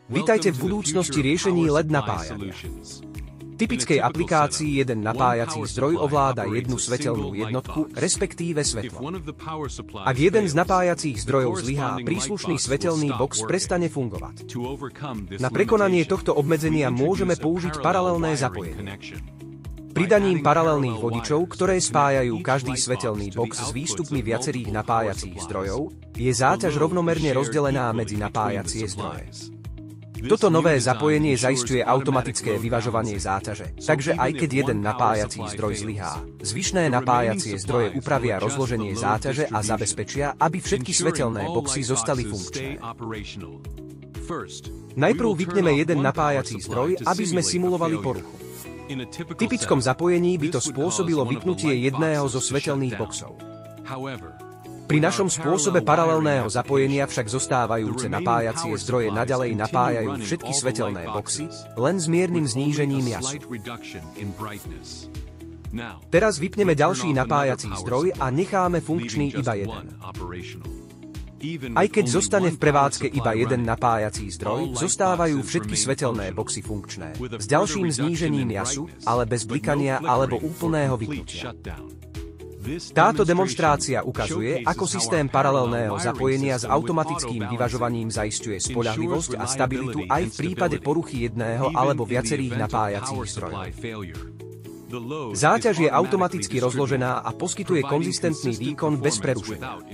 Vitajte v budúcnosti riešení LED napájania. V typickej aplikácii jeden napájací zdroj ovláda jednu svetelnú jednotku, respektíve svetlo. Ak jeden z napájacích zdrojov zlyhá, príslušný svetelný box prestane fungovať. Na prekonanie tohto obmedzenia môžeme použiť paralelné zapojenie. Pridaním paralelných vodičov, ktoré spájajú každý svetelný box s výstupmi viacerých napájacích zdrojov, je záťaž rovnomerne rozdelená medzi napájacie zdroje. Toto nové zapojenie zaisťuje automatické vyvažovanie záťaže, takže aj keď jeden napájací zdroj zlyhá, zvyšné napájacie zdroje upravia rozloženie záťaže a zabezpečia, aby všetky svetelné boxy zostali funkčné. Najprv vypneme jeden napájací zdroj, aby sme simulovali poruchu. V typickom zapojení by to spôsobilo vypnutie jedného zo svetelných boxov. Pri našom spôsobe paralelného zapojenia však zostávajúce napájacie zdroje naďalej napájajú všetky svetelné boxy, len s miernym znížením jasu. Teraz vypneme ďalší napájací zdroj a necháme funkčný iba jeden. Aj keď zostane v prevádzke iba jeden napájací zdroj, zostávajú všetky svetelné boxy funkčné, s ďalším znížením jasu, ale bez blikania alebo úplného vypnutia. Táto demonštrácia ukazuje, ako systém paralelného zapojenia s automatickým vyvažovaním zaisťuje spoľahlivosť a stabilitu aj v prípade poruchy jedného alebo viacerých napájacích zdrojov. Záťaž je automaticky rozložená a poskytuje konzistentný výkon bez prerušenia.